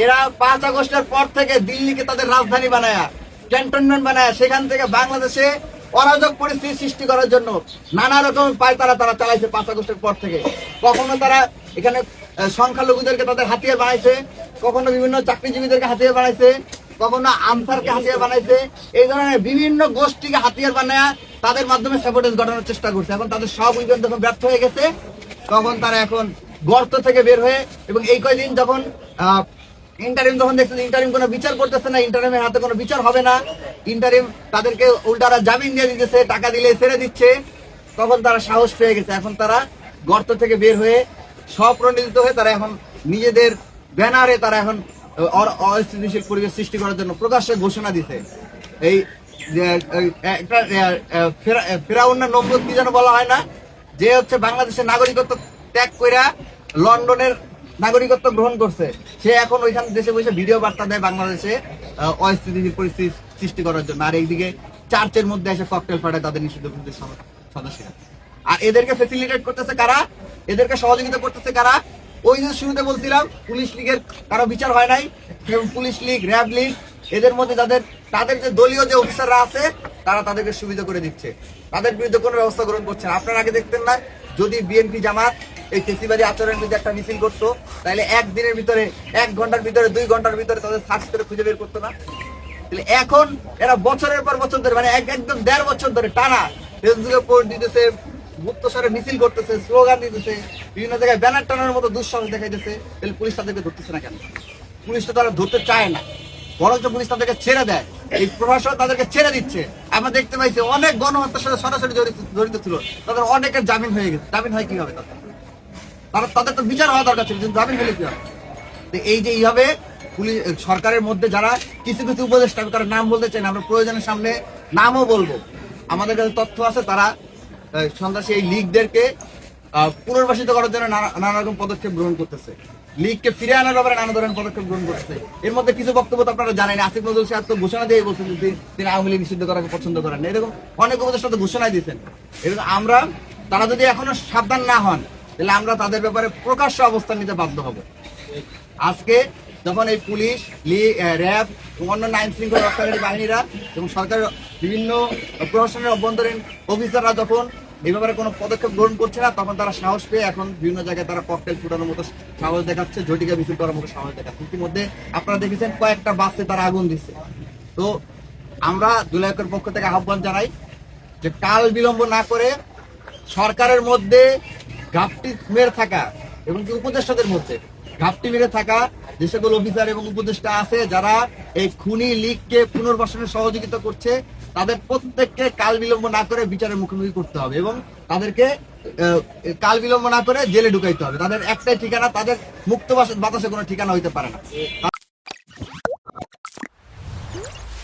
এরা ৫ আগস্টের পর থেকে দিল্লিকে তাদের রাজধানী বানায়, ক্যান্টনমেন্ট বানায়, সেখান থেকে বাংলাদেশে অরাজক পরিস্থিতি সৃষ্টি করার জন্য নানা রকম পায়তারা তারা চালাইছে ৫ আগস্টের পর থেকে। কখনো তারা এখানে সংখ্যালঘুদেরকে তাদের হাতিয়ার বানাইছে, কখনো বিভিন্ন চাকরিজীবীদেরকে হাতিয়ার বানাইছে, কখনো আনসারকে হাতিয়ার বানাইছে। এই ধরনের বিভিন্ন গোষ্ঠীকে হাতিয়ার বানায় তাদের মাধ্যমে স্যাবোটেজ ঘটানোর চেষ্টা করছে। এখন তাদের সব ইভেন্ট যখন ব্যর্থ হয়ে গেছে, তখন তারা এখন গর্ত থেকে বের হয়ে, এবং এই কয়দিন যখন ইন্টারিম যখন দেখছে ইন্টারিম কোনো বিচার করতেছে না, ইন্টারিমের হাতে কোনো বিচার হবে না, ইন্টারিম তাদেরকে উল্টারা জামিন দিয়ে দিতেছে, টাকা দিলে ছেড়ে দিচ্ছে, তখন তারা সাহস পেয়ে গেছে। এখন তারা গর্ত থেকে বের হয়ে স্বপ্রণোদিত হয়ে তারা এখন নিজেদের ব্যানারে তারা এখন অস্থিতিশীল পরিবেশ সৃষ্টি করার জন্য প্রকাশ্যে ঘোষণা দিছে। এই একটা ফেরাউন না নমরুদ কি যেন বলা হয় না, যে হচ্ছে বাংলাদেশের নাগরিকত্ব ত্যাগ কইরা লন্ডনের নাগরিকত্ব গ্রহণ করছে, সে এখন ওইখান দেশে বসে ভিডিও বার্তা দেয় বাংলাদেশে অস্থিতিশীল পরিস্থিতি সৃষ্টি করার জন্য। আর এইদিকে চার্চের মধ্যে এসে ককটেল ফাটায় তাদের নিষিদ্ধ গোষ্ঠীর সদস্যরা। আর এদেরকে ফেসিলিটেট করতেছে কারা, এদেরকে সহযোগিতা করতেছে কারা? ওই যে শুরুতে বলছিলাম পুলিশ লীগের কারো বিচার হয় নাই, পুলিশ লীগ, র্যাব লীগ, এদের মধ্যে তাদের যে দলীয় যে অফিসাররা আছে তারা তাদেরকে সুবিধা করে দিচ্ছে, তাদের বিরুদ্ধে কোনো ব্যবস্থা গ্রহণ করছে না। আপনারা আগে দেখতেন না, যদি বিএনপি জামাত এই ফেসিবাদী আচরণের বিরুদ্ধে একটা মিছিল করতো, তাহলে একদিনের ভিতরে, 1 ঘন্টার ভিতরে, 2 ঘন্টার ভিতরে তাদের সার্চ করে খুঁজে বের করতো না। এখন এরা বছরের পর বছর ধরে, মানে একদম 1.5 বছর ধরে টানা ফেসবুকে পোস্ট দিতেছে, গুপ্তস্বরে মিছিল করতেছে, স্লোগান দিতেছে, বিভিন্ন জায়গায় ব্যানার টানার মতো দুঃসাহস দেখাইতেছে। তাহলে পুলিশ তাদেরকে ধরতেছে না কেন? পুলিশ তো তারা ধরতে চায় না, বরঞ্চ পুলিশ তাদেরকে ছেড়ে দেয়, এই প্রশাসন তাদেরকে ছেড়ে দিচ্ছে। আমরা দেখতে পাইছি অনেক গণহত্যার সাথে সরাসরি জড়িত ছিল, তাদের অনেকের জামিন হয়ে গেছে। জামিন হয় কিভাবে? তাদের তো বিচার হওয়া দরকার ছিল, কিন্তু জামিন হলে কি হবে? এই যে এইভাবে পুলিশ সরকারের মধ্যে যারা কিছু কিছু উপদেষ্টা, তারা নাম বলতে চাই না, আমরা প্রয়োজনের সামনে নামও বলবো, আমাদের কাছে তথ্য আছে, তারা সন্ত্রাসী এই লীগদেরকে পুনর্বাসিত করার জন্য নানা রকম পদক্ষেপ গ্রহণ করতেছে, লীগকে ফিরে আনার ব্যাপারে নানা ধরনের পদক্ষেপ গ্রহণ করতেছে। এর মধ্যে কিছু বক্তব্য তো আপনারা জানেন, আসিফ নজরুল সাহেব তো ঘোষণা দিয়ে বলছেন তিনি আওয়ামী লীগ নিষিদ্ধ করাকে পছন্দ করেন না, এরকম অনেক উপদেষ্টা তো ঘোষণাই দিয়েছেন। এরকম আমরা, তারা যদি এখনো সাবধান না হন, তাহলে আমরা তাদের ব্যাপারে প্রকাশ্য অবস্থান নিতে বাধ্য হব। আজকে যখন এই পুলিশ, র্যাব এবং অন্যান্য আইন শৃঙ্খলা রক্ষাকারী বাহিনীরা এবং সরকারের বিভিন্ন প্রশাসনের অভ্যন্তরীণ অফিসাররা যখন এই ব্যাপারে কোনো পদক্ষেপ গ্রহণ করছে না, তখন তারা সাহস পেয়ে এখন বিভিন্ন জায়গায় তারা ককটেল ফুটানোর মতো সাহস দেখাচ্ছে, ঝটিকা মিছিল করার মতো সাহস দেখাচ্ছে। ইতিমধ্যে আপনারা দেখেছেন কয়েকটা বাসে তারা আগুন দিচ্ছে। তো আমরা দুলাইকের পক্ষ থেকে আহ্বান জানাই যে কাল বিলম্ব না করে সরকারের মধ্যে ঘাপটি মেরে থাকা এবং উপদেষ্টাদের মধ্যে ঘাপটি মেরে থাকা যে সকল অফিসার এবং উপদেষ্টা আছে যারা এই খুনি লীগকে পুনর্বাসনের সহযোগিতা করছে, তাদের প্রত্যেককে কাল বিলম্ব না করে বিচারের মুখোমুখি করতে হবে এবং তাদেরকে কাল বিলম্ব না করে জেলে ঢুকাইতে হবে। তাদের একটাই ঠিকানা, তাদের মুক্ত বাতাসে কোনো ঠিকানা হইতে পারে না।